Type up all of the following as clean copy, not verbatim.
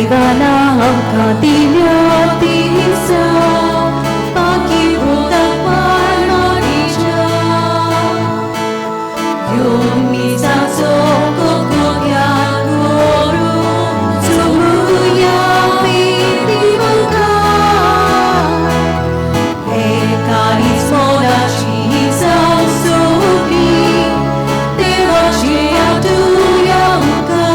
bolidalam kadiliatisa pagi budak marmarija yung misa soko kogya guru suhuya pitibangka ekarismo da chisa subi devachya tuyangka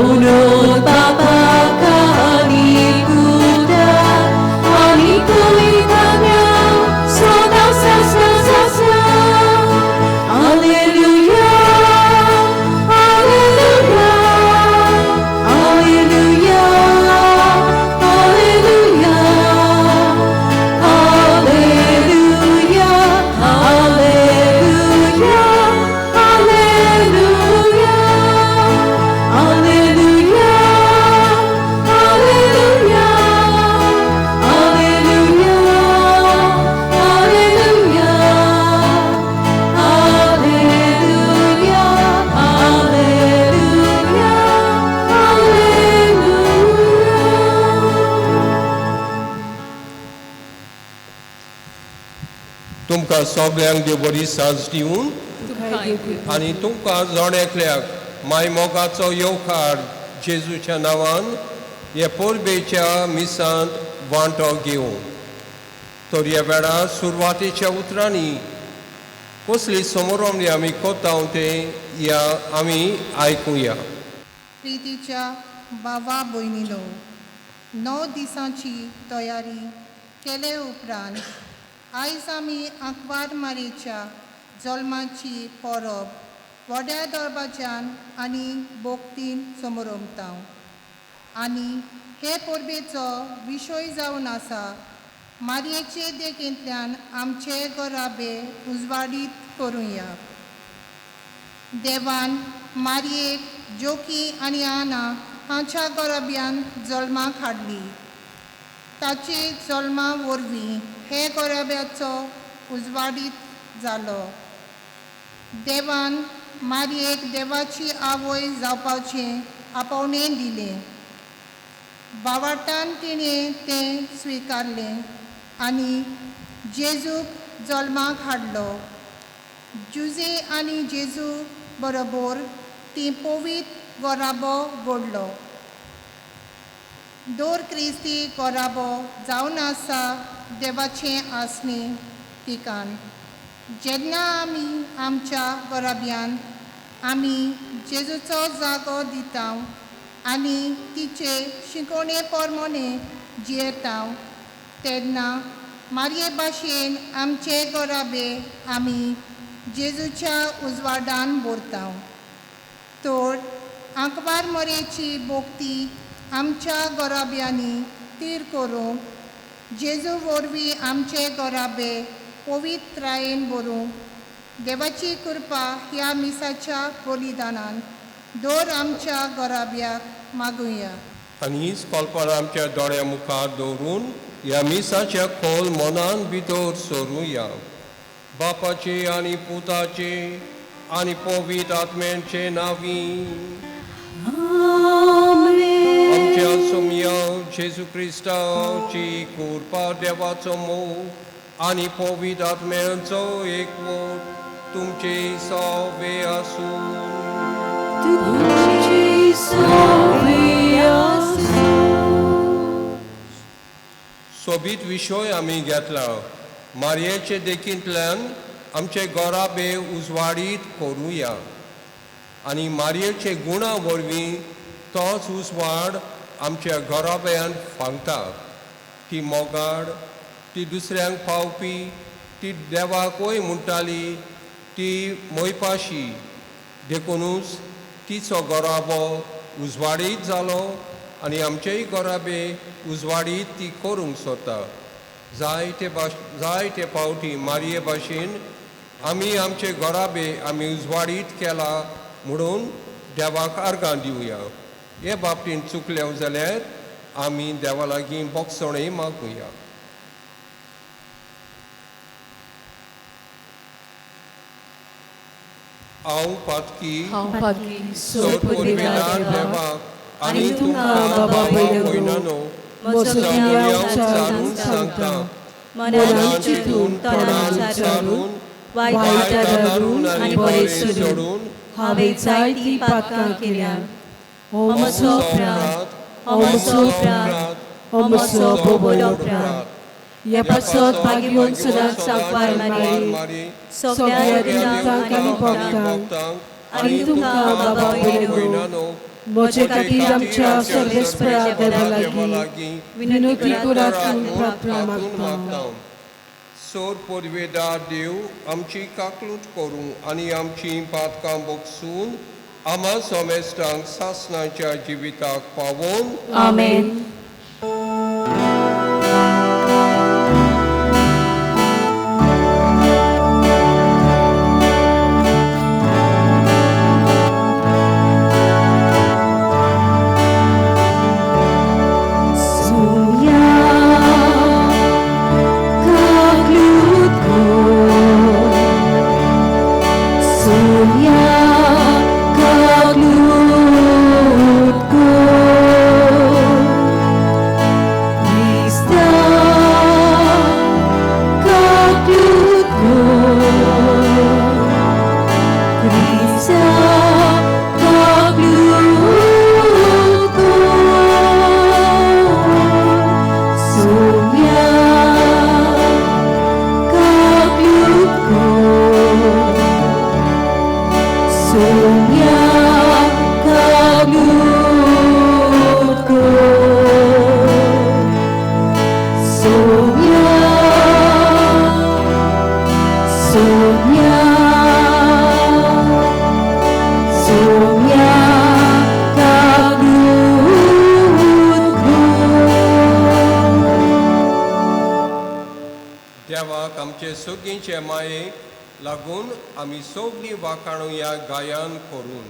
unod papakani kuda anikuitanya soda sa sa sa sa Alleluia Alleluia Alleluia Alleluia Alleluia Alleluia Alleluia Alleluia Alleluia Alleluia Alleluia Alleluia तुमकां सगळ्यांक देव बरी सांज दिवूं आनी तुमकां जोड्याकल्याक माय मोगाचो येवकार जेजूच्या नांवान हे पोरबेच्या मिसांत वांटो घेवं तर ह्या वेळार सुरवातेच्या उतरांनी कसली समोरमणी आमी कोताव ते या आमी आयकुया. प्रितीच्या बाबा भयणीनो 9 दिसांची तयारी केले उपरांत आयज आमी आंकवार मारेच्या जल्माची परब व्हड्या दरवाज्यान आनी बोगतीन समोरमताव आनी हे परबेचो विशय जावन आसा मारयेचे देखेंतल्यान आमचे घराबे उजवाडीत करुया. देवान मारयेक जोकी आनी आना हांच्या गराब्यान जल्माक हाडली. ताचे जल्मा वरवीं हे गराब्याचो उजवाडीत जालो. देवान मारयेक देवाची आवय जावपाचें आपोवणें दिलें. बावाटान तिणें तें स्विकारलें आनी जेजूक जल्माक हाडलो. जुजे आनी जेजू बरोबर ती पवित्र गराबो घडलो. दोर क्रिस्ती गराबो जावन आसा देवाचें आसणें ठिकाण. जेन्ना आमी आमच्या गराब्यान आमी जेजूचो जागो दिताव आनी तिचे शिकवणे प्रमाणे जियेताव तेन्ना मारये भाशेन आमचे गराबे आमी जेजूच्या उजवाडान भरताव. तर आंकवार मरेची बोगती आमच्या गराब्यांनी तीर करूंक जेजू वरवीं आमचे गराबे पवित्रायेन भरूंक देवाची कृपा ह्या मिसाच्या बलिदानान दोर आमच्या गराब्याक मागुया. आनी हीच कल्पना आमच्या दोळ्या मुखार दवरून ह्या मिसाच्या खोल मनान भितर सरुया. बापाचे आनी पुताचे आनी पवित्र आत्म्याचे नांवी आमच्या सोम्या जेजू क्रिस्ताची कृपा देवाचो मोग आनी पवित्र आत्म्याचो एकवट तुमचे सवे आसूं. सोबीत विशय आमी घेतला. मारयेचे देखींतल्यान आमचे गराबे उजवाडीत करुया आनी मारयेचे गुणा वरवीं तोच उजवाड आमच्या गराब्यान फांगता. ती मोगाड, ती दुसऱ्यांक पावपी, ती देवाकूय म्हणटाली, ती मोयपाशी देखूनच तिचो गराबो उजवाडीत जालो आनी आमचेय गराबे उजवाडीत ती करूंक सोदता. जायते पावटी मारये भाशेन आमी आमचे गराबे आमी उजवाडीत केला म्हणून देवाक आर्गां दिवया. हे बाबतीन चुकलें जाल्यार आमी देवा लागीं बोगसणूय मागुया. हांव पातकी हांव पातकी सोद उर्मिला देवाक आनी तुमकां बाबा भयणानो सगळ्यांक चारून सांगता मनान चिंतून तोंडान विचारून वायट धरून आनी बरें सोडून हांवें जायतीं पातकां केल्यात. हो म्हजो प्रात, हो म्हजो प्रात, हो म्हजो बोबडो प्रात. ह्या पासत भाग्यवन सदांच सांगपार मारी सगळ्या रितांक आनी भक्तांक आनी तुमकां बाबा भयणानो म्हजे खातीर आमच्या सर्वेस्परा देवा लागीं विनंती करात मागता. सोर पोरवेदार देव आमची काकलूट करूं आनी आमची पातकां बोगसून आमा सोमेस्तांक सासणाच्या जिविताक पावोन आमेन. देवाक आमचे सगळींचे मायेक लागून आमी सगळीं वाखाणुया गायन करून.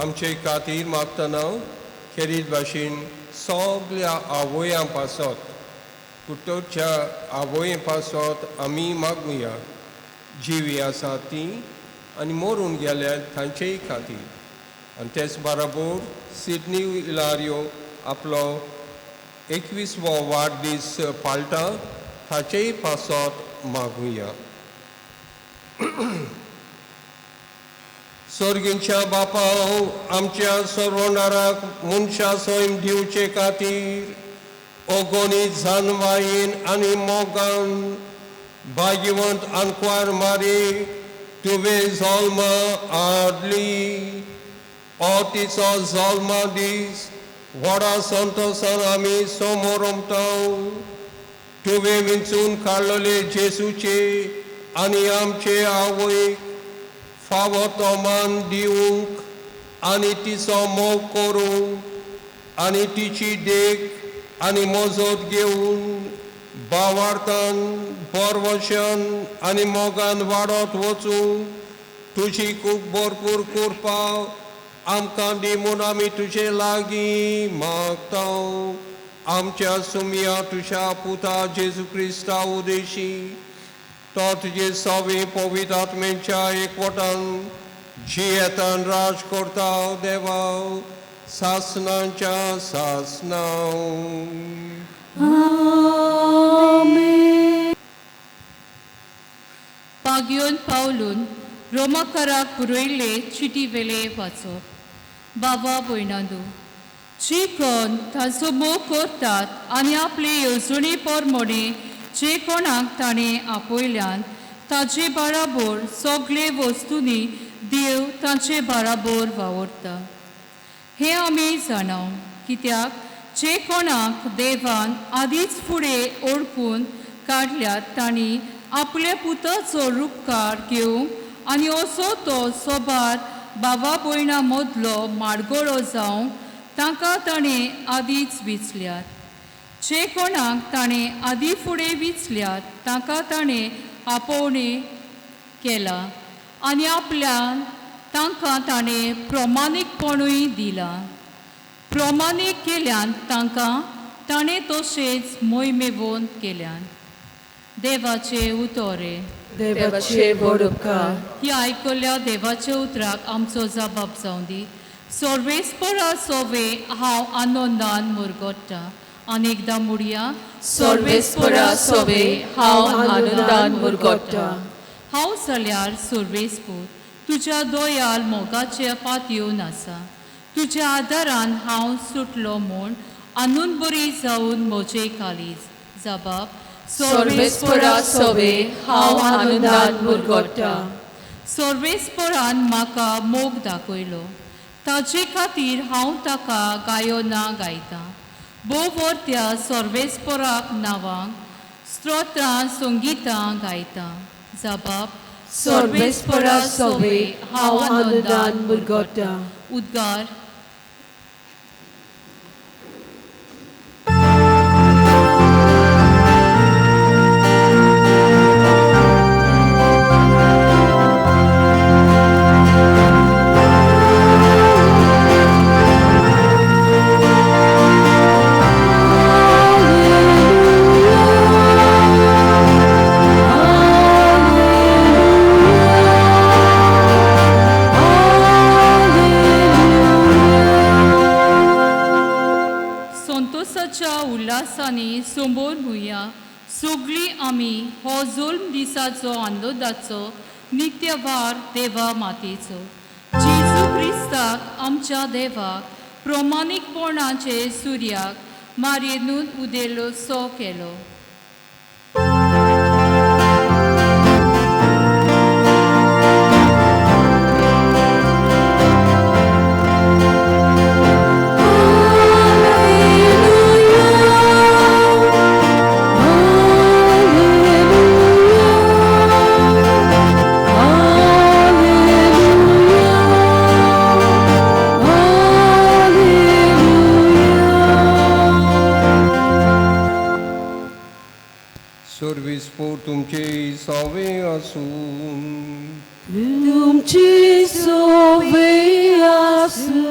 आमचे खातीर मागतना खेरीत भाशेन सगळ्या आवयां पासत कुटोच्या आवय पासत आमी मागुया. जिवी आसा ती आनी मरून गेल्यार तांचेय खातीर. आनी तेच बराबर सिडनी इलारियो आपलो 21वो वाडदीस पाळटा ताचेय पासत मागुया. सर्गींच्या बापाव आमच्या सर्वनाराक मनशा सैम दिवचे खातीर ओगोनीत जानवाईन आनी मोगान भाग्यवंत आंकवार मारी तुवें जल्मा हाडली. तिचो जल्मा दीस व्हडा संतोशान आमी समोर उमटाव. तुवें विंचून काडलेले जेसूचे आनी आमचे आवयक फावो तोमान दिवंक आनी तिचो मोग करूंक आनी तिची देख आनी मजत घेवन भावार्थान बरवशान आनी मोगान वाडत वचूंक तुजी खूब भरपूर कृपा आमकां दी म्हूण आमी तुजे लागीं मागतां. आमच्या सुमया तुज्या पुता जेजू क्रिस्ता उदेशी तो तुजे सवे पवित्र आत्मेच्या एकवटान जियेतान राज करता देवा सासनांच्या सासनांव. पागयोन पावलून रोमाकाराक पुरयले चिटी वेले वाचप. बाबा भयणांदू, जी कोण ताचो मोग करतात आनी आपले येवजणे पोरमोणे जे कोणाक ताणें आपयल्यान ताचे बाराबर सगळे वस्तूंनी देव तांचे बाराबर वावरता. हें आमी जाणाव कित्याक जे कोणाक देवान आदींच फुडें ओळखून काडल्यात तांणी आपल्या पुताचो उपकार घेवंक आनी असो तो सोबार बाबा भयणां मदलो माडगोळो जावंक तांकां ताणें आदींच विचल्यात. जे कोणाक ताणें आदीं फुडें विचल्यात तांकां ताणें आपोवणें केला आनी आपल्यान तांकां ताणें प्रमाणीकपणूय दिलां. प्रमाणीक केल्यान तांकां ताणें तशेंच मोहिमेवंत केल्यान. देवाचे उतोरे. देवाचे व्हड उपकार. ह्या आयकल्ल्या देवाच्या उतराक आमचो जबाब जावं दी. सर्वेस्परा सोवे हांव आनंदान मुरगोडटा. अनेकदा मुडया. सर्वेस्परा सोवे हांव आनंदान मुरगोडटा. हांव जाल्यार सर्वेस्पूर तुज्या दोयाल मोगाचे पातयेवन आसा. तुज्या आदारान हांव सुटलो म्हूण आनून बरी जावन म्हजे कालीज. जबाब. सर्वेस्परा सोवे हांव आनंदान मुरगोडटा. सर्वेस्परान म्हाका मोग दाखयलो. ताचे खातीर हांव ताका गायोना गायतां. भोवोरत्या सर्वेस्पराक नांवांक स्तोत्रां संगितां गायतां. जबाब. सर्वेस्परा सोवे हांव आनंदान मुरगोडटा. उद्गार. उल्हासांनी समोर हुया सगळी आमी हो जुल्म दिसाचो आनंदाचो नित्य वार देवा मातेचो. जेजू क्रिस्ताक आमच्या देवाक प्रमाणीकपणाचे सुर्याक मारयेनून उदेलो सो केलो. सर्वेस्पोर तुमचे सावे आसून तुमची सोवे आसूं.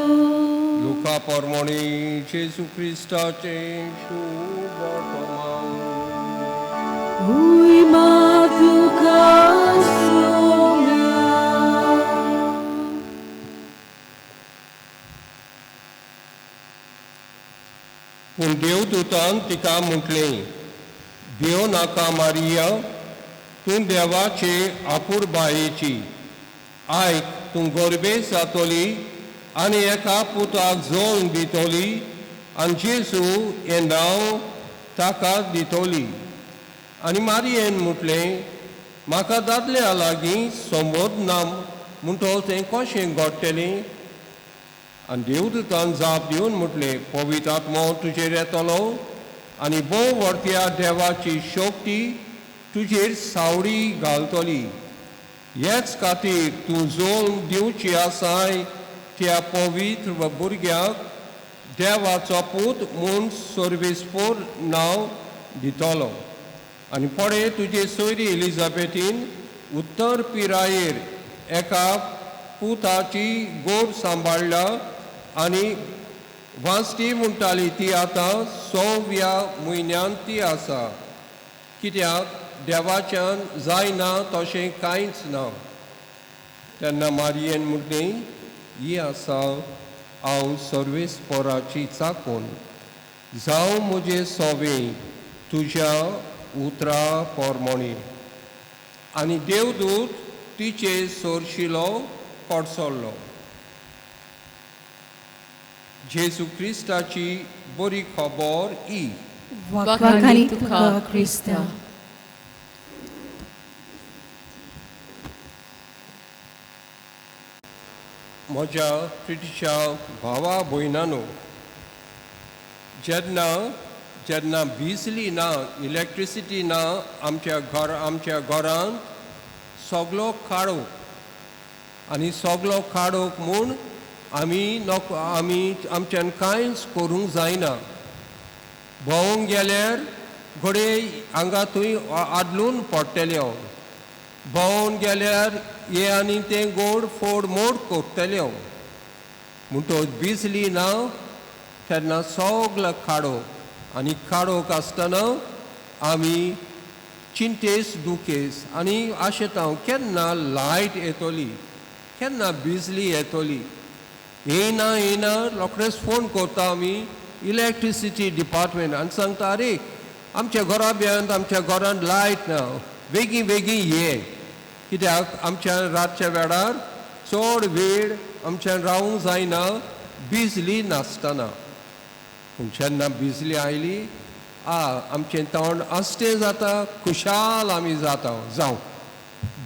लुका पोरमोणी जेजू क्रिस्ताचे शुभ वर्तमान. उय मा तुका सोम्या. पूण देवदूतान तिका म्हटलें, भियो नाका मारिया, तूं देवाचे आपुरबायेची. आयक, तूं गोरबेस जातली आनी एका पुताक जोळून दितली आनी जेजू हें नांव ताका दितली. आनी मारयेन म्हटलें, म्हाका दादल्या लागीं संबोद ना म्हणटो तें कशें घडटलें? आनी देवदूतान जाप दिवन म्हटलें, पवित्र आत्मो तुजेर येतलो आनी भोव वर्त्या देवाची शक्ती तुजेर सावळी घालतली. हेच खातीर तूं जोळून दिवची आसाय त्या पवित्र भुरग्याक देवाचो पूत म्हूण सर्वेस्पोर नांव दितलो. आनी पळय, तुजे सोयरी एलिझाबेथीन उत्तर पिरायेर एका पुताची गोड सांबाळ्ळा आनी वांसटी म्हणटाली ती आतां 6व्या म्हयन्यांत ती आसा, कित्याक देवाच्यान जायना तशें कांयच ना. तेन्ना मारयेन म्हटलें, ही आसा हांव सर्वेस्पोराची चाकून, जावं म्हजें सोवें तुज्या उतरा पोरमोणी. आनी देवदूत तिचे सोरशिलो पडसल्लो. जेजू क्रिस्ताची बरी खबर ही. वखाणी तुका क्रिस्ता. म्हज्या प्रितीच्या भावा भयणांनो, जेन्ना बिजली ना, इलेक्ट्रिसिटी ना आमच्या घरांत सगलो काडोक आनी सगलो काडोक म्हूण आमी आमच्यान कांयच करूंक जायना. भोंवूंक गेल्यार घडये हांगा थंय आदलून पडटले हांव. भोंवून गेल्यार हे आनी तें गोड फोड मोड करतले म्हणटो बिजली ना तेन्ना सगलो काडोक आनी काडोक आसतना आमी चिंतेस दुखेस आनी आशेता केन्ना लायट येतली, केन्ना बिजली येतली. येयना रोखडेच फोन करता आमी इलेक्ट्रिसिटी डिपार्टमेंट आनी सांगता, अरे आमच्या आमच्या घरांत लायट ना, बेगीन ये. कित्याक आमच्या रातच्या वेळार चड वेळ आमच्यान रावूंक जायना बिजली नासतना. पूण जेन्ना बिजली आयली आमचें तोंड आस्तें जाता, खुशाल आमी जावं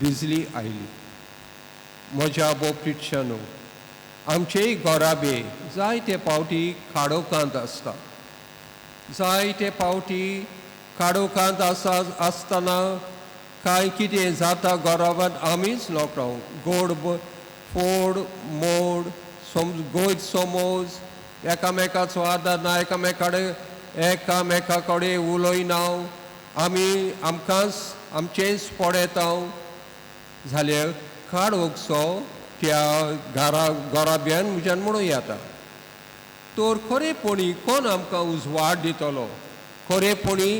बिजली आयली. म्हज्या बोप्रितशांनो, आमचेय घोराबे जायते पावटी काडोकांत आसता. जायते पावटी काडोकांत आसतना काय कितें जाता घोराबांत आमीच नोकरांव. गोड फोड मोड गोंयत समोज एकामेकाचो आदार ना, एकामेका कडेन उलोयना, आमकांच आमचेंच पडयता जाल्यार काडोकसो त्या घोराब्यान म्हज्यान म्हणूं येता. तर खरेपणी कोण आमकां उजवाड दितलो? खरेपणी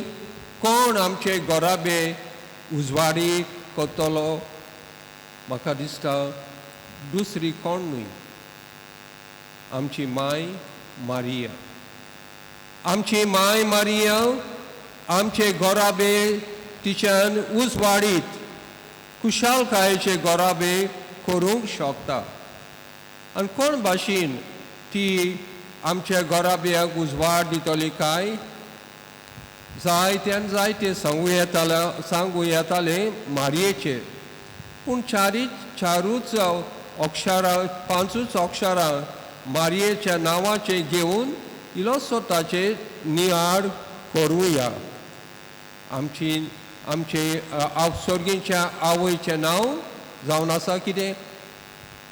कोण आमचे घोराबे उजवाडी करतलो? म्हाका दिसता दुसरी कोण न्हय, आमची माय मारिया. आमची माय मारिया आमचे घोराबे तिच्यान उजवाडीत खुशालकायेचे घोराबे करूंक शकता. आनी कोण भाशेन ती आमच्या घोराब्याक उजवाड दितली काय? जायते सांगू येताले मारयेचेर. पूण चारूच अक्षरां, 5 अक्षरां मारयेच्या नांवाचे घेवन इलो स्वताचे नियाळ करुया. आमचे सर्गेच्या आवयचें नांव जावन आसा कितें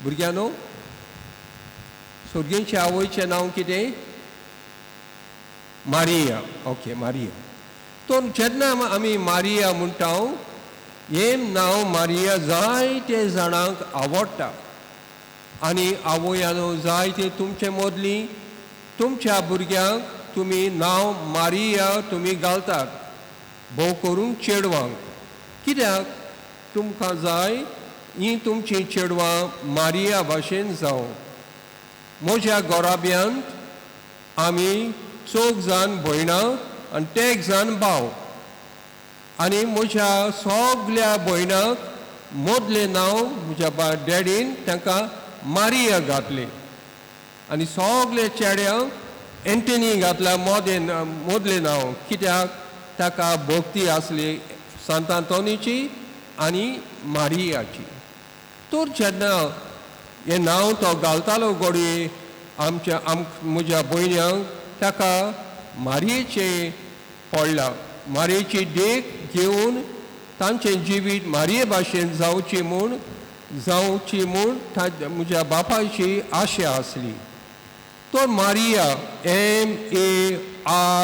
भुरग्यानो? सर्गेच्या आवयचें नांव कितें? मारिया. Okay, Maria. तर जेन्ना आमी मारिया म्हणटा, हें नांव मारिया जायते जाणांक आवडटा. आनी आवयानो, जायते तुमचे मदलीं तुमच्या भुरग्यांक तुमी नांव मारिया तुमी घालतात, भोव करून चेडवांक. कित्याक? तुमकां जाय ही तुमची चेडवां मारिया भाशेन जावं. म्हज्या घोराब्यांत आमी चौग जाण भयणां आनी ते एक जाण भाव. आनी म्हज्या सगल्या भयणांक मोदलें नांव म्हज्या डॅडीन तांकां मारिया घातलें. आनी सगले चेड्यांक एंटनी घातल्या मोदलें नांव, कित्याक ताका भक्ती आसली सांत आंतोनीची आनी मारियाची. तर जेन्ना हें नांव तो घालतालो घडये म्हज्या भयण्यांक ताका मारयेचे पडला. मारयेची देख घेवन तांचें जिवीत मारये भाशेन जावची म्हूण म्हज्या बापायची आशा आसली. तो मारिया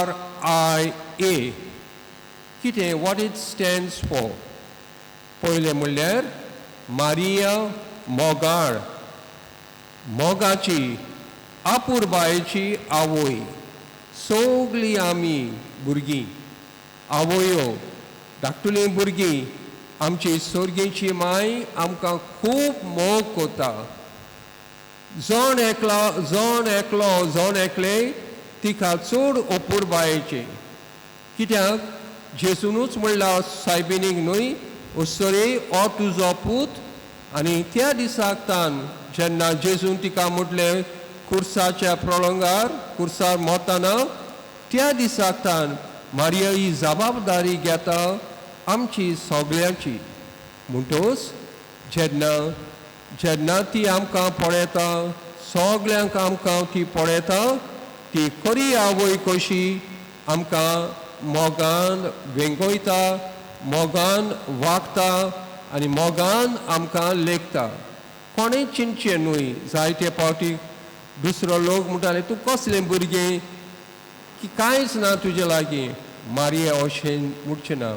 MARIA कितें वॉट इट स्टँड्स फॉर. पयलें म्हणल्यार मारिया मोगाळ, मोगाची आपुरबायेची आवय. सगलीं आमी भुरगीं आवयो धाकटुलीं भुरगीं आमची सर्गेची माय आमकां खूब मोग कोता. जण एकले तिका चड अपुरबायेचे. कित्याक जेजूनूच म्हणला सायबिणीक न्हय, उसरे हो तुजो पूत. आनी त्या दिसाक जेन्ना जेजून तिका म्हटलें खुर्साच्या प्रळंगार खुर्सार मोताना, त्या दिसाक मारिया ही जबाबदारी घेता आमची सगळ्यांची. म्हणटच जेन्ना ती आमकां पळयता, सगल्यांक आमकां ती पळयता, ती खरी आवय कशी आमकां मोगान वेंगयता, मोगान वागता आनी मोगान आमकां लेखता. कोणें चिंतचें न्हय. जायते फावटी दुसरो लोक म्हणटाले तूं कसलें भुरगें की कांयच ना तुजे लागीं. मारिया अशें म्हणचें ना.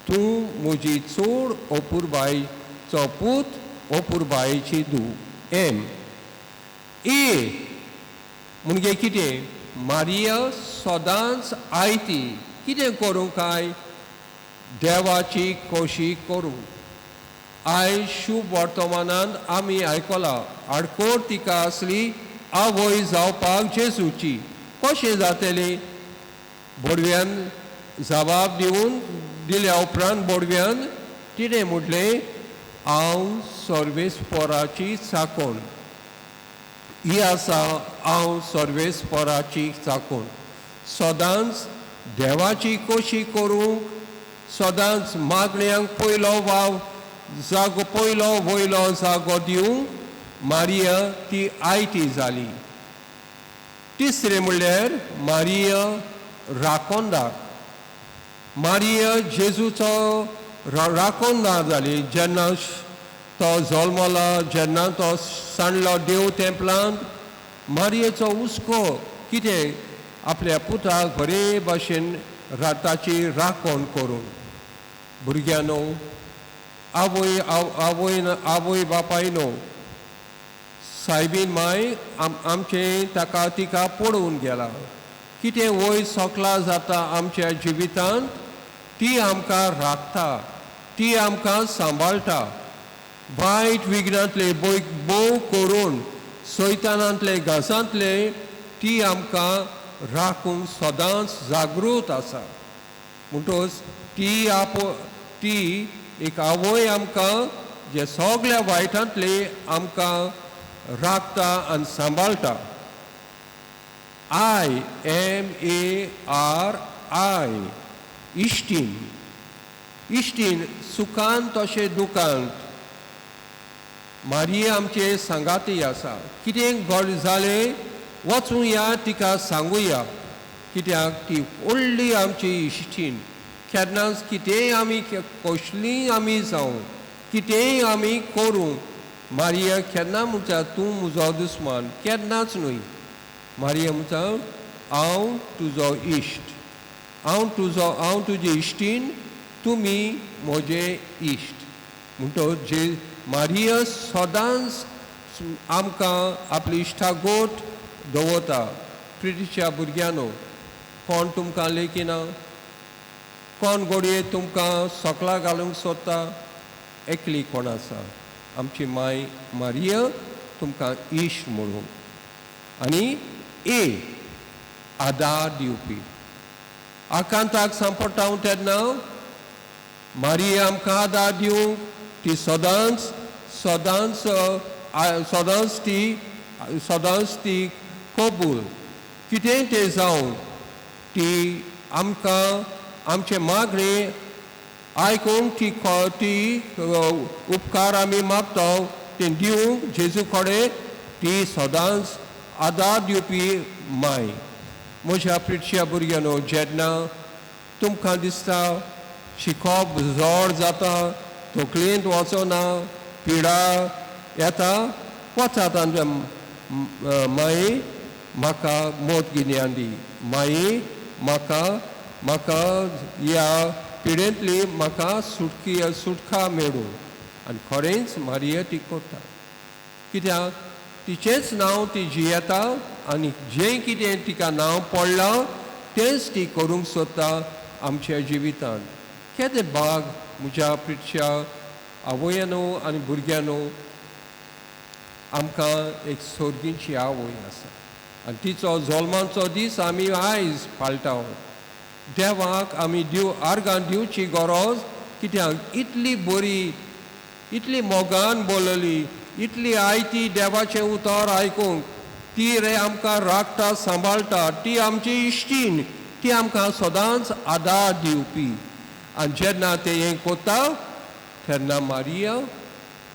तूं म्हजी चड अपुरबायेचो पूत, अपुरबायेची धूव. म्हणजे कितें. मारिया सदांच आयती कितें करूं काय देवाची खोशी करूं. आयज शुभ वर्तमानांत आमी आयकलां आडकोर तिका आसली आवय जावपाक जेजूची. कशें जातलें. बोडव्यान जबाब दिल्या उपरांत बोडव्यान तिणें म्हटलें हांव सर्वेस्पराची चाकोण. ही आसा हांव सर्वेस्पराची चाकोण. सदांच देवाची खोशी करूंक, सदांच मागण्यांक पयलो वयलो जागो दिवंक मारिया ती आयती जाली. तिसरें म्हणल्यार मारिया राखणदार. मारिया जेजूचो राखणदार जाली. जेन्ना तो जल्मला, जेन्ना तो सांडलो देव तेंपलांत, मारियेचो हुस्को कितें आपल्या पुताक बरे भाशेन ताची राखण करून. भुरग्यानो, आवय बापायनो, सायबीन माय आमचें तिका पडून गेला. कितें वय सोकला जाता आमच्या जिवितांत ती आमकां राखता, ती आमकां सांबाळटा. वायट विघ्नांतले बोव करून सैतानांतले घासांतले ती आमकां राखून सदांच जागृत आसा. म्हणटच ती एक आवय आमकां जे सगल्या वायटांतले आमकां राखता आनी सांबाळटा. इश्टीण. इश्टीण सुखांत तशें दुखांत मारिया आमचे सांगाती आसा. कितें घड जालें वचूया तिका सांगुया. कित्याक ती व्हडली आमची इश्टीण. केन्नाच कितेंय आमी कसलीं आमी जावं, कितेंय आमी करूं, मारिया केन्ना म्हणटा तूं म्हजो दुस्मान. केन्नाच न्हय. मारिया म्हणटा हांव तुजो इश्ट. हांव तुजी इश्टीण, तुमी म्हजे इश्ट. म्हणटच मारिया सदांच आमकां आपली इश्टागोट दवरता. प्रितीच्या भुरग्यानो, कोण तुमकां लेखिना, कोण घडये तुमकां सोकला घालूंक सोदता, एकली कोण आसा. आमची माय मारिया तुमकां इश्ट म्हणून. आनी आदार दिवपी. आकांताक संपटा तेन्ना मारिये आमकां आदार दिवंक ती सदांच सदांच सदांच ती कबूल कितेंय तें जावं ती आमकां आमचे मागणे आयकूंक ती उपकार आमी मागता ते दिवंक जेजू कडेन ती सदांच आदार दिवपी माय. म्हज्या प्रिटच्या भुरग्यांनो, जेन्ना तुमकां दिसता शिकप जड जाता, तकलेंत वचना, पिडा येता, वचात आनी माई म्हाका मोत गिन्यान दी. माई म्हाका ह्या पिडेंतली म्हाका सुटका मेळूं. आनी खरेंच मारिये ती करता, कित्याक तिचेंच नांव ती जियेता आनी जें कितें तिका नांव पडलां तेंच ती करूंक सोदता आमच्या जिवितांत. केदें बाग म्हज्या प्रिटच्या आवयांनो आनी भुरग्यांनो, आमकां एक सोर्गींची आवय आसा आनी तिचो जल्माचो दीस आमी आयज पाळटाव. देवाक आमी आर्गां दिवची गरज, कित्याक इतली बरी, इतली मोगान बोलली, इतली आयती देवाचें उतर आयकूंक ती रे आमकां राखता, सांबाळटा, ती आमची इश्टीण, ती आमकां सदांच आदार दिवपी. आनी जेन्ना तें हें कोता तेन्ना मारिया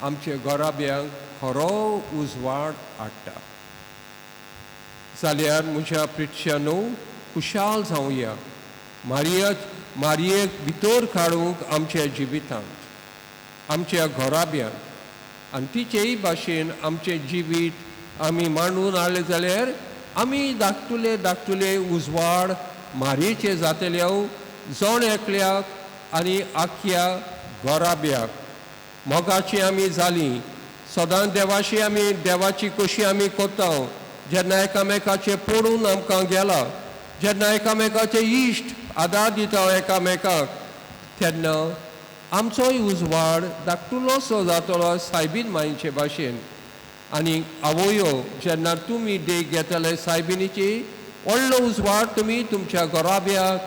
आमच्या घराब्यांक खरो उजवाड हाडटा. जाल्यार म्हज्या प्रिटच्यानो खुशाल जावया. मारयेक भितर काडूंक आमच्या जिवितांत, आमच्या घराब्यांत आनी तिचेय भाशेन आमचें जिवीत आमी मांडून हाडलें जाल्यार आमी धाकटुले उजवाड मारयेचे जातले जण एकल्याक आनी आख्या घराब्याक. मोगाची आमी जालीं, सदांच देवाची कशी आमी कोत्ता. जेन्ना एकामेकाचें पडून आमकां गेला, जेन्ना एकामेकाचे इश्ट आदार दिता एकामेकाक, तेन्ना आमचोय उजवाड धाकटुलोसो जातलो सायबीन मांयचे भाशेन. आनी आवयो, जेन्ना तुमी देख घेतले सायबिणीची, व्हडलो उजवाड तुमी तुमच्या घराब्याक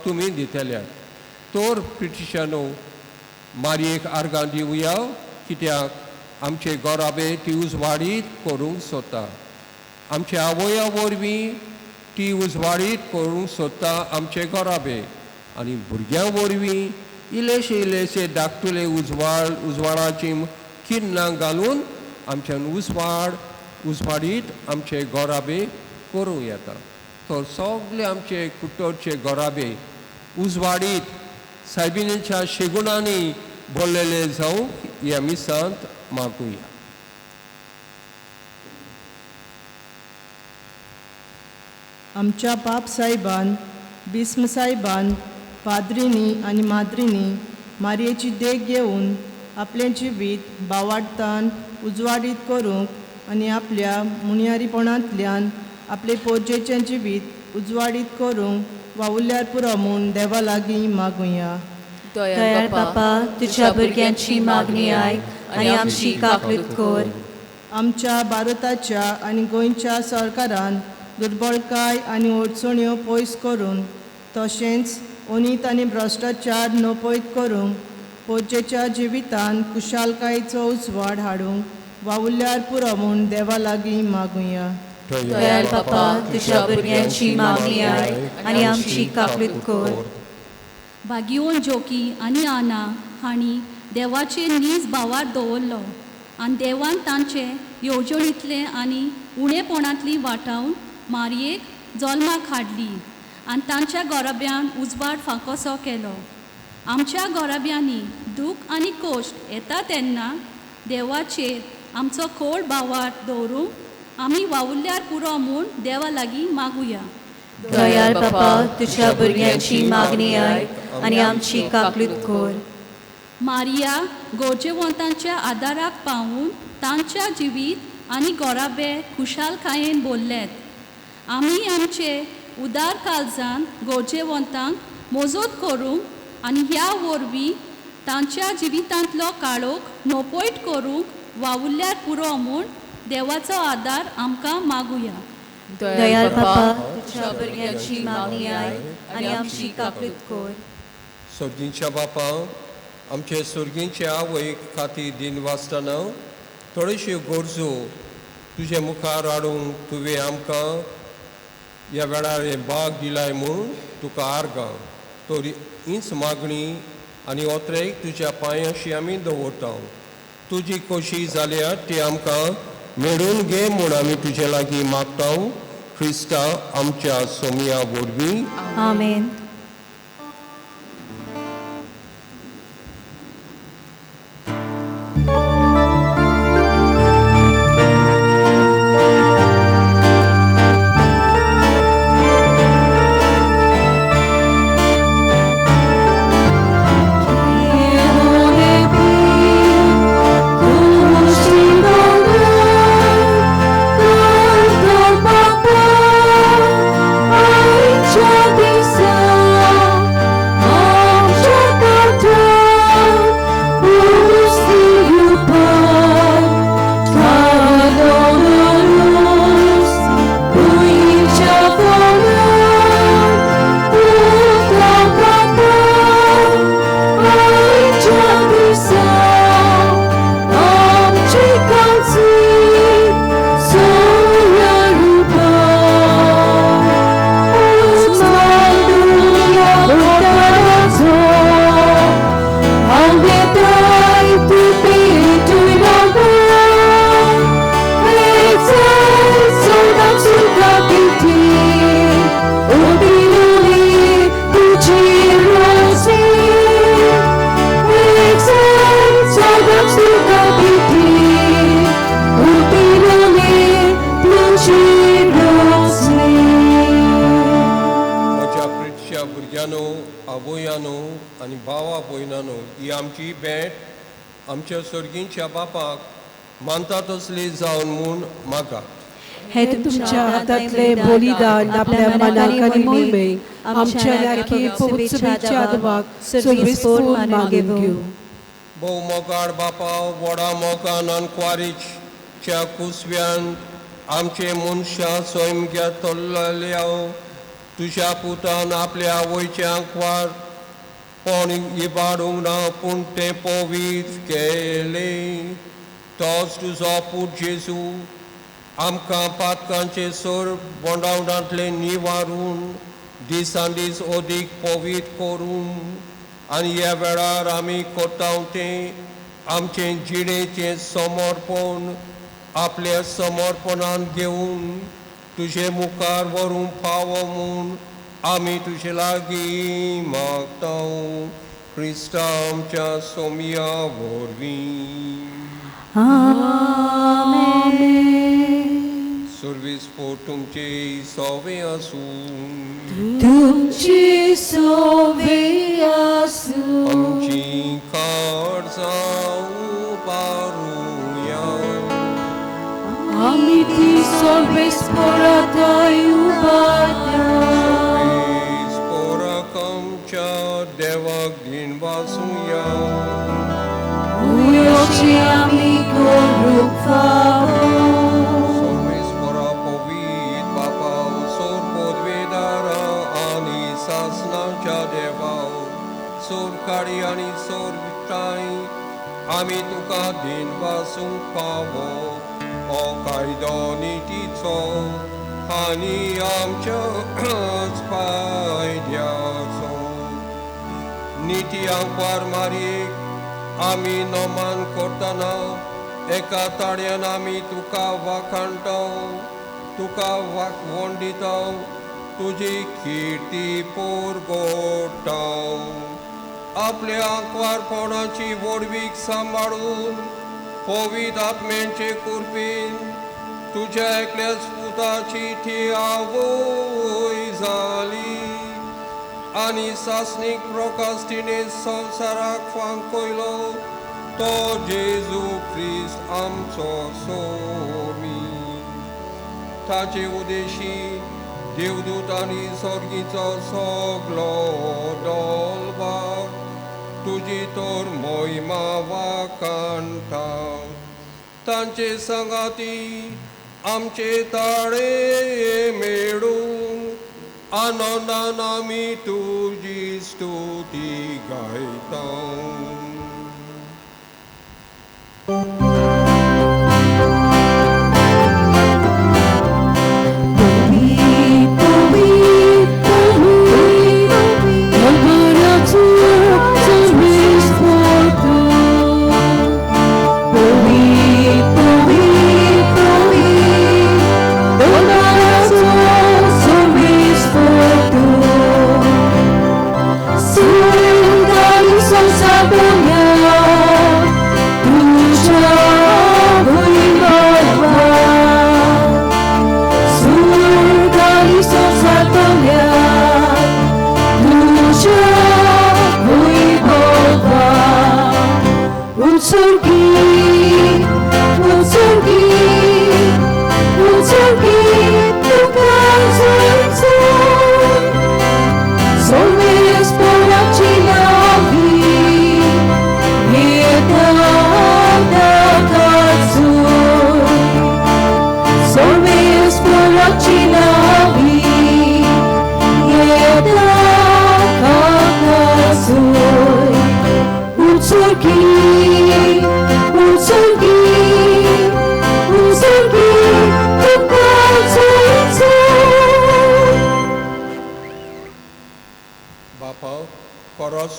तुमी दितल्यात. तर प्रिटिशानो, मारयेक आर्गां दिवया, कित्याक आमचे घराबे ती उजवाडीत करूंक सोदता. आमच्या आवया वरवीं ती उजवाडीत करूंक सोदता आमचे घराबे. आनी भुरग्यां वरवीं इल्लेशे धाकटुले उजवाडाची किन्नां घालून आमच्यान उजवाडीत आमचे घराबे करूं येता. तर सगळे आमचे कुटोरचे घराबे उजवाडीत सायबिणीच्या शेगुणांनी भरलेले जावंक ह्या मिसांत मागुया. आमच्या बाप सायबान, बिस्म सायबान, पाद्रिनी आनी माद्रिनी मारयेची देख घेवन आपलें जिवीत बावाडतान उजवाडीत करूंक आनी आपल्या मुणयारीपणांतल्यान आपले पोरजेचें जिवीत उजवाडीत करूंक वावुरल्यार पुरो म्हूण देवा लागीं मागुया. दयाळ बापा, तुज्या भुरग्यांची मागणी आयक आनी आमची काकूट कर. आमच्या भारताच्या आनी गोंयच्या सरकारान दुर्बळकाय आनी अडचण्यो पयस करून, तशेंच अनीत आनी भ्रश्टाचार नपयत करूंक, पोरजेच्या जिवितान खुशालकायेचो उजवाड हाडूंक वावुरल्यार पुरो म्हूण देवा लागीं मागुया. दयाळ बापा, तुज्या भुरग्यांची मागणी आयक आनी आमची काकूट कर. भाग्योन जोकी आनी आना हांणी देवाचे नीज भावार दवरलो आनी देवान तांचे येवजणींतले आनी उणेपणांतली वाटावन मारयेक जल्माक हाडली आनी तांच्या गोराब्यान उजवाड फांकोसो केलो. आमच्या गोराब्यांनी दूख आनी कोश्ट येता तेन्ना देवाचेर आमचो खोल भावार दवरूंक आमी वावुरल्यार पुरो म्हूण देवा लागीं मागुया. दयाळ बापा, तुज्या भुरग्यांची मागणी आयक आनी आमची काकूट कर. मारिया गरजेवंतांच्या आदाराक पावून तांच्या जिवीत आनी गोराबे खुशालकायेन भरल्यात. आमी आमचे उदार काळजान गरजेवंतांक मजत करूंक आनी ह्या वरवीं तांच्या जिवितांतलो काळोख नपयत करूंक वावुरल्यार पुरो म्हूण देवाचो आदार आमकां मागुया. दयाल बापा तुझ्या भुरग्यांची मागणी आय आनी आमची काकूट कर. सर्गींच्या बापा आमचे सर्गींच्या आवय खातीर दिन वाचतना थोड्योश्यो गरजो तुजे मुखार हाडूंक तुवें आमकां ह्या वेळार हे भाग दिलाय म्हूण तुका आर्गां. तोरी हीच मागणी आनी ओतरेक तुज्या पांयाशी आमी दवरता. तुजी खोशी जाल्यार ती आमकां मेळून घे म्हूण आमी तुजे लागीं मागता. ख्रिस्ता आमच्या सोमिया वरवीं. आमेन. आवयांनो आनी भावा भयणांनो, ही आमची भेट आमच्या सर्गींच्या बापाक मानता तसली जावन म्हूण मागात. हे तुमच्या हातांतले बलिदान आपल्या मनाक आनी मोहिमेक आमच्या लागीं पवित्र आदवाक सर्वेस्पोर मानून घेवं. भोव मोगाड बापा, व्हडा मोगान आनी क्वारीच्या कुसव्यान आमचे मनशां सैमग्या तोल्ल्या तुज्या पुतान आपल्या आवयच्या आंकवार पण इबाडूंक ना, पूण तें पवित्र केले. तोच तुजो पूत जेजू आमकां पातकांचे सोर बोंडावडांतले निवारून दिसान दीस अदीक पवित्र करून आनी ह्या वेळार आमी करता तें आमचे जिणेचें समर्पण आपल्या समर्पणान घेवन तुजे मुखार व्हरूंक फावो म्हूण आमी तुजे लागीं मागता. ख्रिस्ता आमच्या सोमिया वरवीं. सर्वेस्पोर तुमचे सोवे आसूं. तुमची सोवे आसूं. आमची काळजां उबारुया. आमी ती सर्वेस्पोरांतय उबारता. सर्वेस्पोराक आमच्या देवाक दिन वासुया. उयोची आमी करूंक फावो. सर्वेस्पोरा पवित्र बापा, सोर पदवेदारा आनी सासणाच्या देवा, सोर काळी आनी सोर विटाय आमी तुका दिन वासूंक फावो. हो कायदो नितीचो आनी आमच्याच फायद्याचो. निती आंकवार मारयेक आमी नोमान करतना एका ताळ्यान आमी तुका वाखाणटा, तुका वाखवण दिता, तुजी किर्ती पोरगोडटा. आपल्या आंकवारपणाची वडवीक सांबाळून पवित्र आत्म्याचे कुरपीन तुज्या एकल्याच पुताची ती आवय जाली आनी सासणीक प्रोकास्टिने संवसाराक फांकयलो तो जेजू ख्रिस्त आमचो सोमी. ताचे उदेशी देवदूत आनी सर्गीचो सगलो डोलबाग तुजी तोर मोहिमा वाखाणटा. तांचे संगाती आमचे ताळे मेळून आनंदान आमी तुजी स्तुती गायता.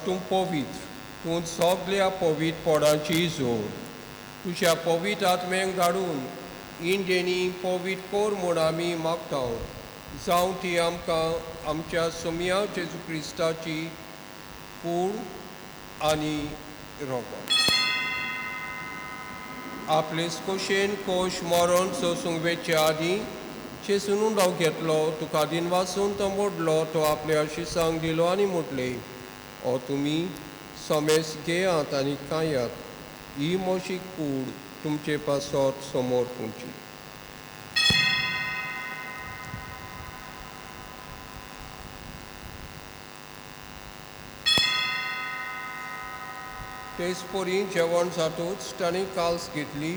तूं पवित्र, तूं सगळ्या पवित्र पोडांची जोड. तुज्या पवित्र आत्म्याक धाडून इंडेनी पवित्र कोर म्हूण आमी मागता. जावं ती आमकां आमच्या सोम्या जेजू क्रिस्ताची कूड आनी रोग आपले कोशेन कोश मरण सोसूंक वेचे आदीं जेजून उंडाव घेतलो, तुका दिन वाचून तो मोडलो, तो आपल्या शिसांक दिलो आनी म्हटले, ओ तुमी सोमेस घेयात आनी खायात, ही मोशी कूड तुमचे पासत समोर तुमची. तेच पोरी जेवण जातूच ताणें काल्स घेतली,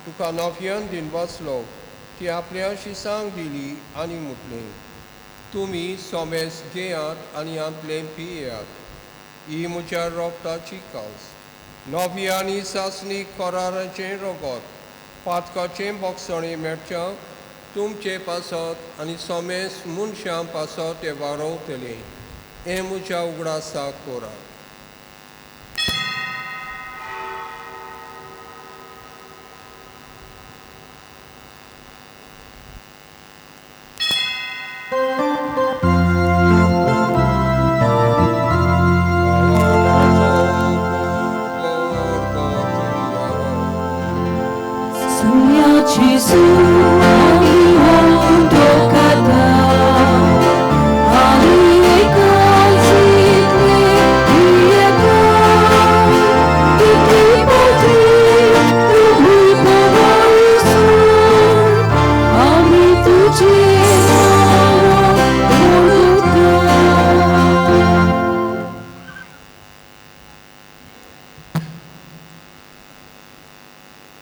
तुका नव्यान दिन वाचलो, ती आपल्या शिसांक दिली आनी म्हटलें, तुमी सोमेस घेयात आनी आंतलें पियेयात, ही म्हज्या रोगताची काल्स. नव्या आनी सासणी कोराराचें रोगत पातकाचें बोगसणें मेळच्या तुमचे पासत आनी सोमेस मनशां पासत हें वारोवतलें, हें म्हज्या उगडासाक कोरात.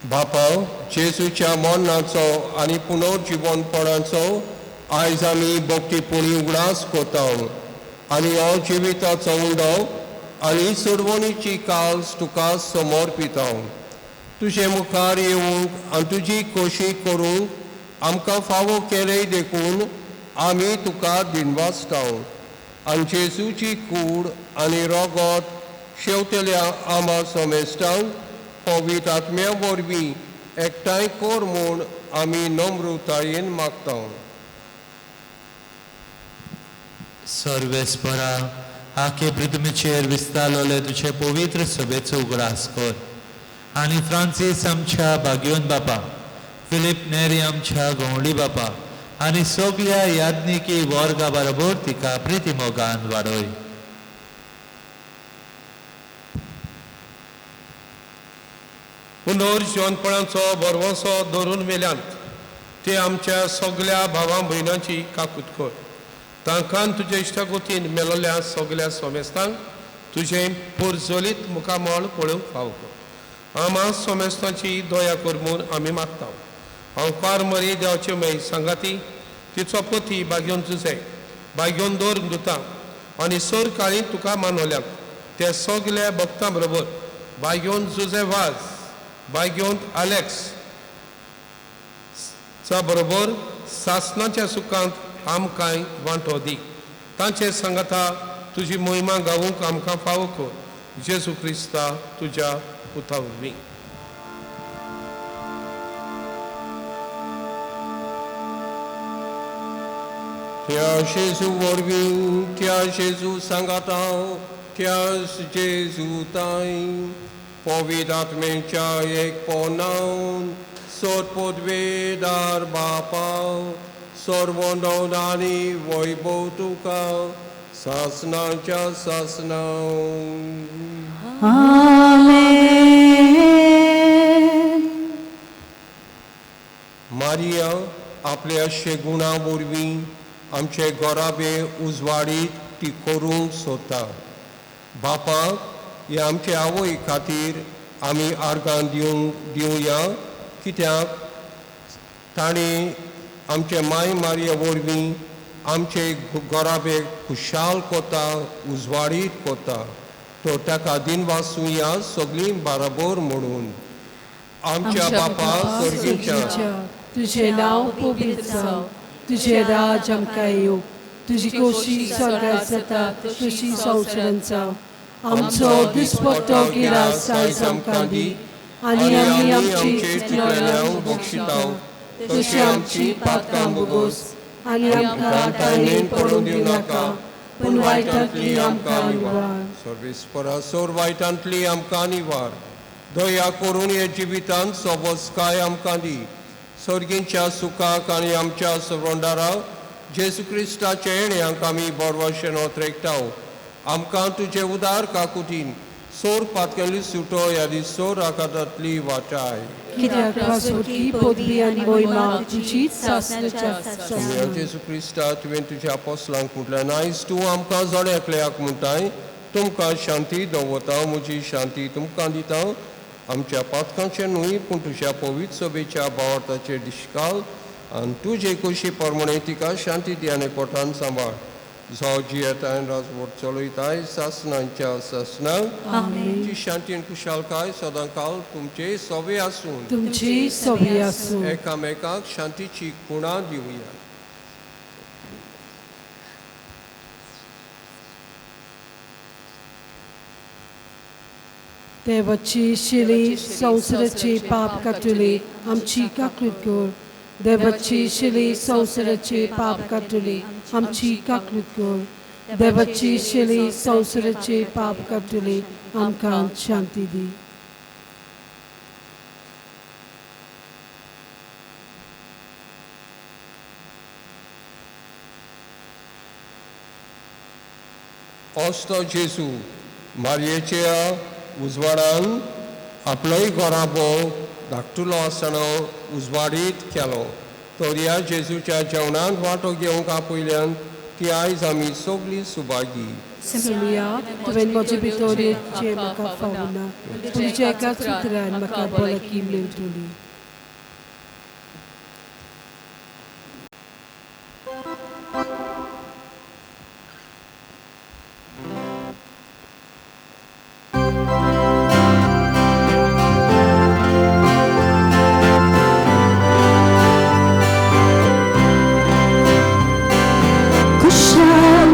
बापाव, जेजूच्या मरणाचो आनी पुनर्जीवनपणाचो आयज आमी भक्तीपोळी उगडास कोता आनी हो जिविताचो उंडव आनी सोडवणीची काल्स तुका समर्पिता. तुजे मुखार येवंक आनी तुजी खोशी करूंक आमकां फावो केलेय देखून आमी तुका दिनवासता. आनी जेजूची कूड आनी रोगत शेवतल्या आमा सोमेस्तांक पवित्र आत्म्या वरवीं एकठांय कोर म्हूण आमी नम्रतायेन मागता. सर्वेस्परा आखे पृथ्वीचेर विस्तारलोले तुजे पवित्र सभेचो उगडास कर आनी फ्रांसीस आमच्या भाग्योन बापा, फिलीप नेरी आमच्या गवंडी बापा आनी सगळ्या याज्ञिकी वर्गा बरोबर तिका प्रिती मोगान वाडय. पुनर्जीवनपणाचो बरवसो धरून मेल्यांत ते आमच्या सगळ्या भावां भयणांची काकूत कर. तांकां तुजे इश्टागोतीन मेलोल्या सगळ्या सोमेस्तांक तुजें पुरजोलीत मुखामळ पळोवंक फावो कर. आमा सोमेस्तांची दया कर म्हूण आमी मागता. अंकार मरी देवाचे मै सांगाती तिचो पती बागेवन जुजे बागेवन दोर दुता आनी सोर काळी तुका मानवल्याक ते सगल्या भक्तां बरोबर बागेवन जुजे वाज बागेवन अलेक्स चा बरोबर सासनाच्या सुखांत आमकांय वांटो दी तांचे सांगाता तुजी मोहिमा गावूंक आमकां फावो कर जेजू क्रिस्ता तुज्या पुता वरवीं त्या जेजू वरवीं त्या जेजू सांगाता त्या जेजू ताई पवित्र आत्मेच्या एक पोनावन सोदपोदवेदार बापा सर्वोन्नतानी वैभव तुका सासनाच्या सासनाव मारिया आपल्या शेगुणा वरवीं आमचे गोराबे उजवाडीत ती करूंक सोदता बापाक हे आमचे आवय खातीर आमी आर्गां दिवया कित्याक ताणी आमचे माय मारिया वरवीं आमचे गोराबे खुशाल कोता उजवाडीत कोता तो ताका दिन वाचूया सगळीं बराबर म्हणून आमच्या बापा सर्गीच्या तुझे नाव पवित्र जावं तुझे राज आमकां येवं तुजी खोशी स्वर्गांत जाता तशी संवसारांत जावं आमचो दिसपट्टो गिरास आयज आमकां दी आनी आमी आमची चुकल्यांक बक्षितांव तशी आमची पातकां बोगोस आनी आमकां ताणेन पडूंक दिवं नाका पूण वायटांतली आमकां निवार सर्वेस्परा सोर वायटांतली आमकां निवार दया करून हे जिवितांत सोबोसकाय आमकां दी सर्गींच्या सुखाक आनी आमच्या सवंडारा जेजू क्रिस्ताचे येण्याक आमी बोरवाशेन ओतरेकताव आमकां तुजे उदार काकुटीन सोर पातकेली सुटो ह्या दिसोर आकातांतली वाटाय कित्याक वासुकी पदवी आनी मोहिमा तुजीच सासणाच्या सासणां जेजू क्रिस्ता तुवें तुज्या अपोस्तलांक म्हटल्यार आयज तूं आमकां जोड्याकल्याक म्हणटाय तुमकां शांती दवरता म्हजी शांती तुमकां दिता आमच्या पातकांचे न्हय पूण तुज्या पवित्र सभेच्या भावार्थाचे दिश्काल आनी तुजे कशी परमणे तिका शांती दी आनी पोटान सांबाळ जाव जियेताय राजवट चलयताय सासनांच्या सासनां तुमची शांती आनी खुशालकाय सदांकाल तुमचे सवे आसून तुमची सवी आसूं एकामेकाक शांतीची खुणां दिवया देवाची शिली संवसाराची पाप कातुली आमची काकूट कर देवाची शिली संवसाराची पाप कातुली आमची काकूट कर देवाची शिली संवसाराची पाप कातुली आमकां शांती दी ओस्तो जेजू मारयेच्या उजवाडान आपलोय गोराबो धाकटुलो आसतना उजवाडीत केलो तर ह्या जेजूच्या जेवणांत वांटो घेवंक आपयल्यान ती आयज आमी सगळीं सुभागी Sylvia, तुवें म्हजे भितोरेचें म्हाका फावना तुज्या एकाच उतरान म्हाका बळकी मेळटली Kushal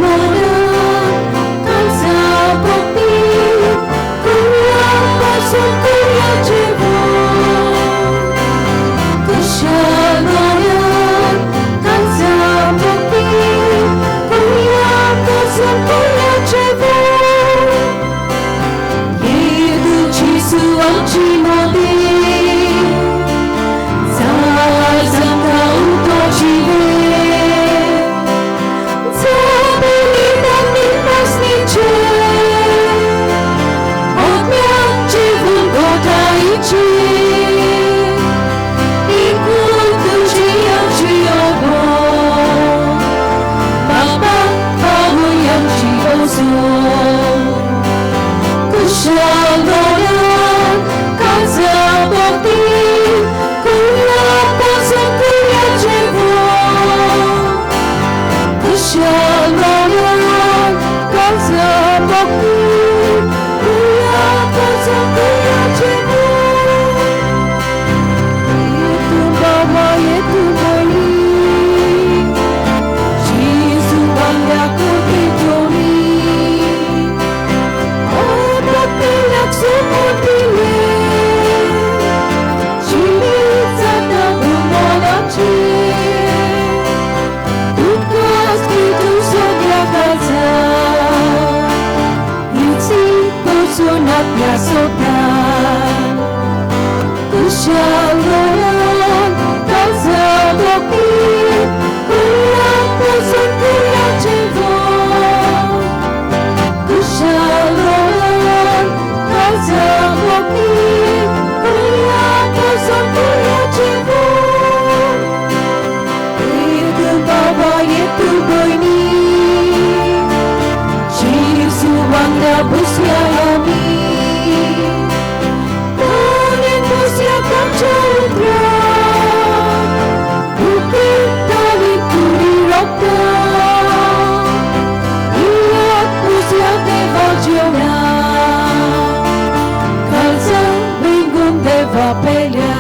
आपल्या सोतान कुशल गोयान काळजाभोवती कुल्लापासून कुल्लाचे वर कुशल गोयान काळजाभोवती कुल्लापासून कुल्लाचे वर येतू बाबा येतू भयणी Jesu वांगडा बसया आमी ताणें बसया ताच्या उतरार उकळटाली तुरी रोगतां इल्ल्याक बसया देवा जेवणाक काळजां विंगून देवा पेल्या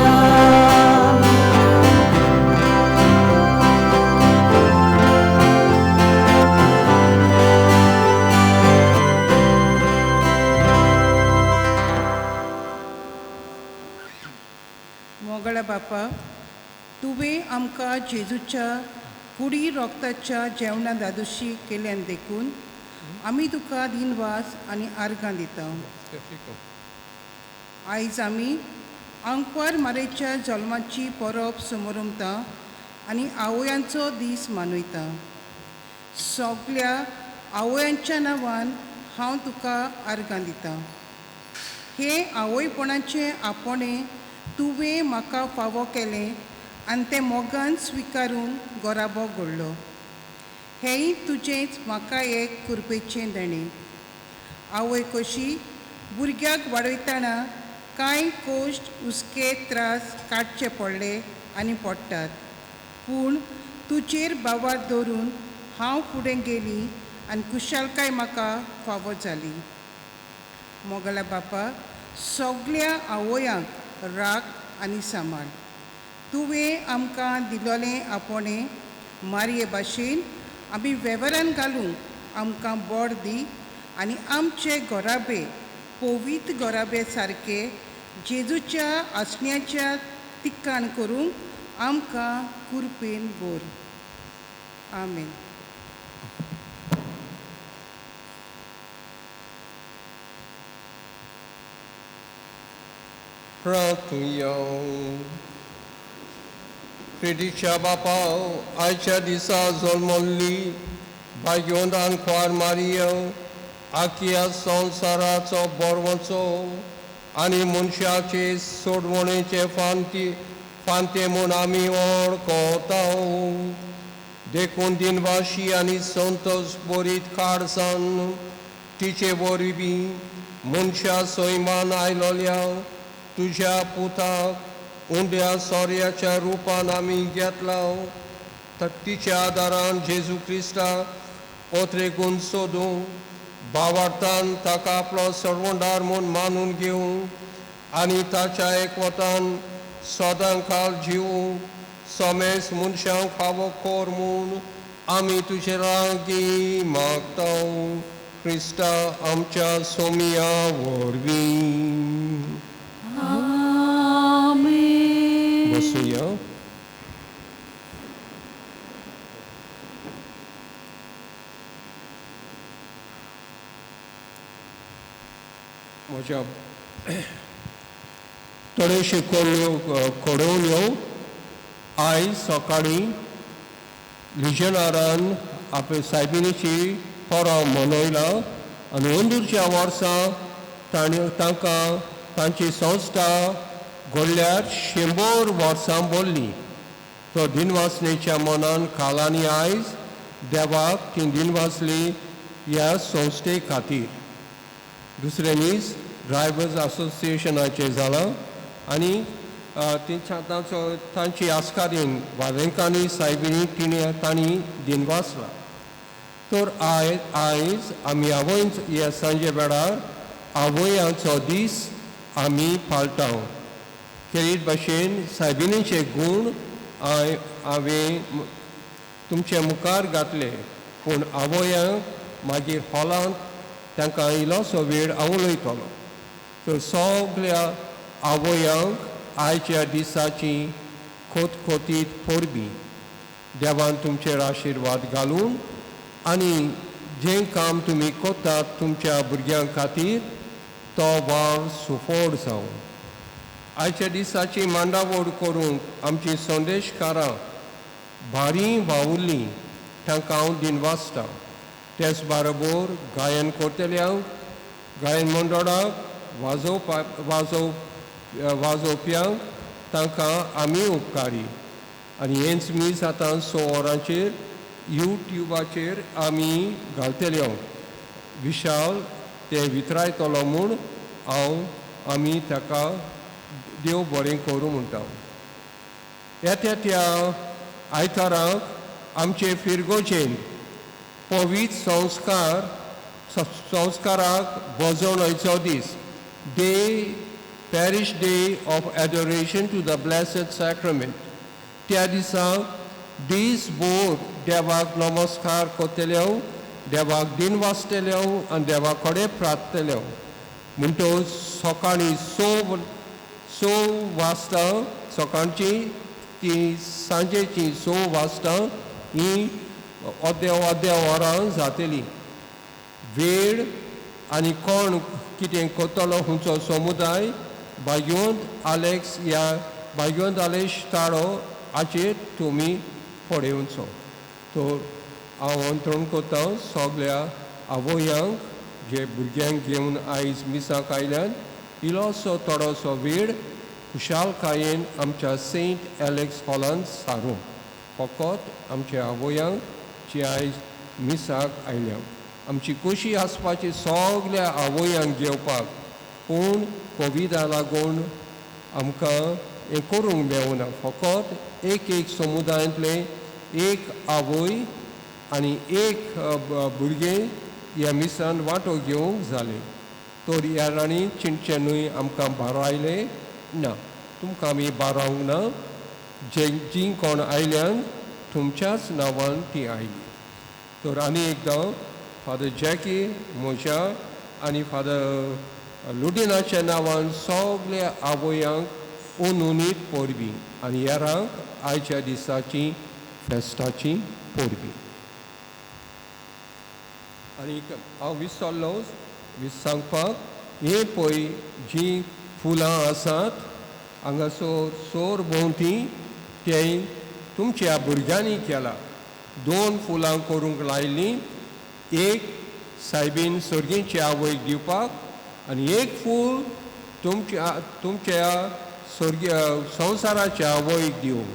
मोगळा बापा तुवें आमकां जेजूच्या कुडी रोगताच्या जेवणा दादोशी केल्यान देखून आमी तुका दिनवास आनी आर्गां दिता आयज आमी आंकवार मारेच्या जल्माची परब समोरुमता आनी आवयांचो दीस मनयता सगल्या आवयांच्या नांवान हांव तुका आर्गां दिता हे आवयपणाचे आपणे तुवें म्हाका फावो केलें आनी तें मोगान स्विकारून गोराबो घडलो हेंय तुजेंच म्हाका एक कृपेचें देणें आवय कशी भुरग्याक वाडयतना कांय कोश्ट हुस्के त्रास काडचे पडले आनी पडटात पूण तुजेर बावार दवरून हांव फुडें गेली आनी कुशालकाय म्हाका फावो जाली मोगला बापा सगल्या आवयांक राख आनी सांबाळ तुवें आमकां दिलोलें आपणें मारये भाशेन आमी वेवरान घालूंक आमकां बोड दी आनी आमचे गोराबे पवित्र गोराबे सारके जेजूच्या आसण्याच्या तिकाण करूंक आमकां कुरपेन बोर आमेन प्रार्थुया प्रेडीच्या बापा आयच्या दिसा जल्मल्ली भाग्यवंतान ख्वार मारिया आख्या संवसाराचो बरवचो आनी मनशाचे सोडवणेचे फांते म्हूण आमी वळखता देखून दिनवाशी आनी संतोश बरीत काडसान तिचे वरवीं मनशा सैमान आयलोल्या तुझ्या पुताक उंड्या सोर्याच्या रुपान आमी घेतला तिच्या आदारान जेजू क्रिस्ताक ओत्रेकून सोदूं भावार्थान ताका आपलो सर्वंडार म्हूण मानून घेवंक आनी ताच्या एकवटान सदांकाल जिवूंक समेस मनशांक फावो कोर म्हूण आमी तुजे रागी मागता क्रिस्ता आमच्या सोमिया वरवीं बसूया म्हज्या थोडेशे कळोवन येवं आयज सकाळी लिजनारान आपले सायबिणीची परब मनयला आनी अंदूरच्या वर्सा तांकां तांची संस्था घडल्यार 100 वर्सां भरली तो दिनवासनेच्या मनान काल आनी आयज देवाक ती दिनवासली ह्या संस्थे खातीर दुसरे दीस ड्रायव्हर्स असोसिएशनाचे जालां आनी तांची आस्कारीन वारेंकांनी सायबिणी तांणी दिनवासला तर आयज आमी ह्या सांजे वेळार आवयांचो दीस आमी पाळटा खेरीत भाशेन सायबिणीचे गूण हांवें तुमचे मुखार घातले पूण आवयांक मागीर हॉलांत तांकां इल्लोसो वेळ हांव उलयतलो तर सगल्या आवयांक आयच्या दिसाची खोतखोतीत परबी देवान तुमचेर आशिर्वाद घालून आनी जें काम तुमी कोतात तुमच्या भुरग्यां खातीर तो वार सुफोड जावं. आयच्या दिसाची मांडावळ करूंक आमची संदेशकारां भारी वावुरलीं तांकां हांव दिनवासता. तेच बरोबर गायन करतल्यांक, गायन मंडळाक, वाजोवप्यांक तांकां आमी उपकारी. आनी हेंच मीस आतां 6 वरांचेर यूट्यूबाचेर आमी घालतले. विशाल ते वितरायतलो म्हूण आमी ताका देव बरें करूं म्हणटा. येत्या त्या आयताराक आमचे फिरगोचेन पवित्र संस्काराक बोजवणेचो दीस, parish day of adoration to the blessed sacrament. त्या दिसा दीसभर देवाक नमस्कार करतले, देवाक दिन वाचतले आनी देवा कडेन प्रार्थतले. म्हणटच सकाळीं 6 वाजता सकाळची ती सांजेची 6 वाजता ही अर्द्या वरां जातली. वेळ आनी कोण कितें करतलो खंयचो समुदाय भाग्यवंत आलेश ताळो हाचेर तुमी पळोवचो. तर हांव अंतरण करता सगल्या आवयांक जे भुरग्यांक घेवन आयज मिसाक आयल्यात इल्लोसो थोडोसो वेळ खुशालकायेन आमच्या सेंट एलेक्स हॉलांत सारूं. फकत आमच्या आवयांक जी आयज मिसाक आयल्या. आमची खोशी आसपाची सगल्या आवयांक घेवपाक, पूण कोविडा लागून आमकां हें करूंक मेळूना. फकत एक समुदायांतले एक आवय आनी एक भुरगें ह्या मिसान वांटो घेवंक जालें. तर ह्या राणी चिंतचे न्हय आमकां बारायले ना. तुमकां आमी बारावंक ना. जीं कोण आयल्यान तुमच्याच नांवान तीं आयलीं. तर आनी एकदां फादर जॅकी म्हज्या आनी फादर लुडिनाच्या नांवान सगल्या आवयांक उनुनीत परबीं आनी हेरांक आयच्या दिसाची फेस्ताची परबीं. आनी हांव विसरलो सांगपाक, हे पळय जीं फुलां आसात हांगासर सोर भोंवती ते तुमच्या भुरग्यांनी केला. 2 फुलां करूंक लायिल्लीं, एक सायबीन सर्गेच्या आवयक दिवपाक आनी एक फूल तुमच्या संवसाराच्या आवयक दिवंक.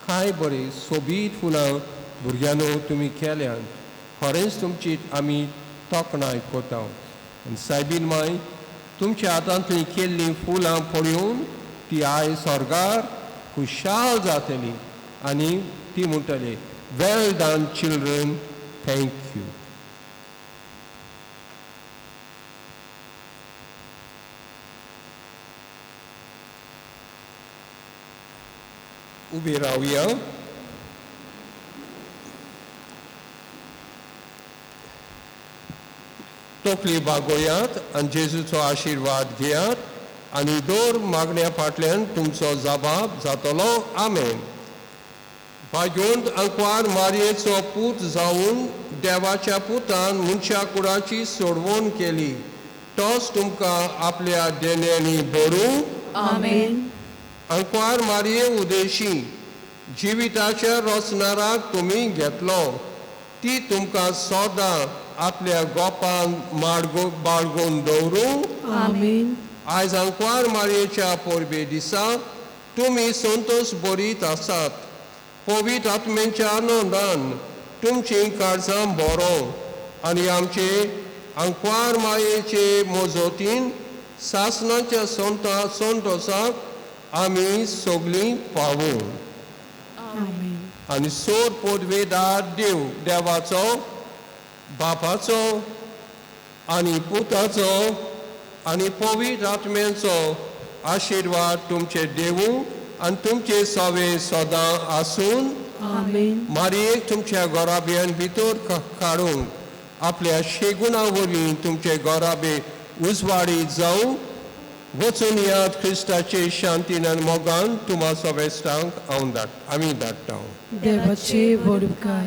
कांय बरें सोबीत फुलां भुरग्यांनो तुमी केल्यात. खरेंच तुमची आमी तोखणाय करता. सायबीन माय, तुमच्या हातांतलीं केल्लीं फुलां पळोवन ती आयज स्वर्गार खुशाल जातली आनी ती म्हणटली, वेल डन चिल्ड्रन, थँक यू. उबे रावया. तकली बागोयात आनी जेजूचो आशिर्वाद घेयात आनी दर मागण्या फाटल्यान तुमचो जबाब जातलो. आमेन. भाग्यवंत अंकवार मारयेचो पूत जावन देवाच्या पुतान मनशा कुळाची सोडवण केली. तोच तुमकां आपल्या देण्यांनी भरूं. आमेन. अंकवार मारये उदेशी जिविताच्या रोसणाराक तुमी घेतलो. ती तुमकां सदां आपल्या गोपान बाळगून दवरूं. आमेन. आयज अंकवार मारयेच्या परबे दिसा तुमी संतोश बरीत आसात. पवित्र आत्मेच्या आनंदान तुमची काळजां बरो आनी आमचे अंकवार मारयेचे मोजोतीन सासणाच्या संतोशाक आमी सगळीं पावूं. आनी सोर पदवेदार देवाचो, बापाचो आनी पुताचो आनी पवित्र आत्म्याचो आशिर्वाद तुमचे देवूं आनी तुमचे सवे सदां आसून. आमेन. मारयेक तुमच्या गोराब्यान भितर काडूंक आपल्या शेगुणा वरवीं तुमचे गोराबे उजवाडीत जावं. वचून याद क्रिस्ताचे शांतीन आनी मोगान तुम्हा सवेस्तांक आमी धाडटा. देवाचे वडुपकार.